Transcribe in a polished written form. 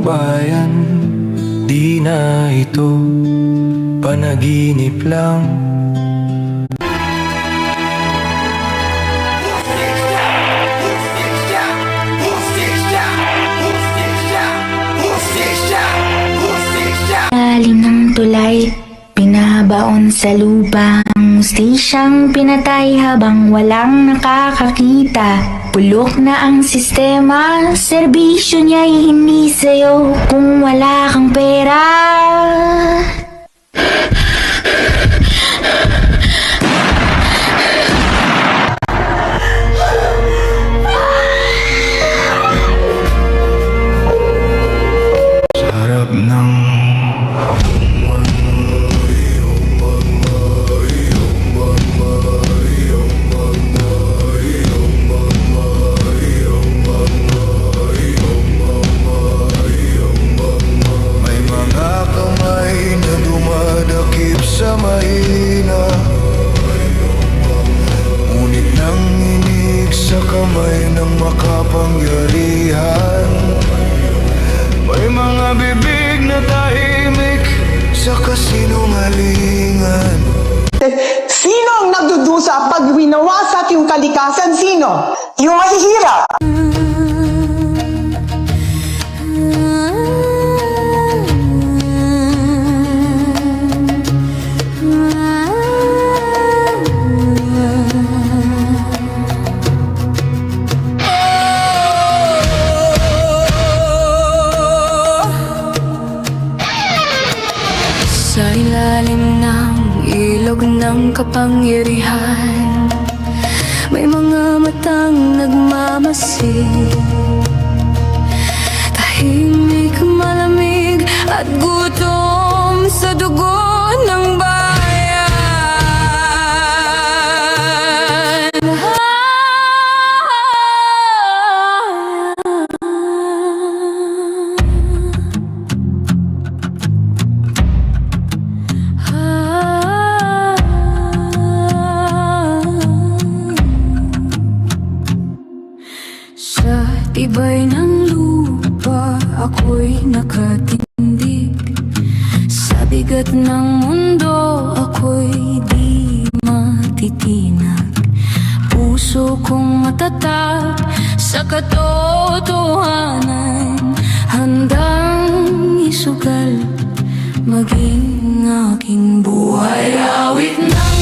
bayan. Di na ito panaginip lang. Lalim ng tulay, pinabaon sa lubang. Mustisyang pinatay habang walang nakakakita. Bulok na ang sistema, serbisyo niya'y hindi sa'yo kung wala kang pera. Sa harap ng sa mahina, ngunit nanginig sa kamay ng makapangyarihan. May mga bibig na tahimik sa kasinungalingan. Sino ang nagdudusa pag winawasak yung kalikasan? Sino? Yung mahihirap. Sa ilalim ng ilog ng kapangyarihan, may mga matang nagmamasid. Tahimik, malamig at gutom sa dugo ng bayan. Sa tibay ng lupa ako'y nakatindig. Sa bigat ng mundo ako'y di matitinag. Puso kong matatag sa katotohanan, handang isugal maging aking buhay. Awit ng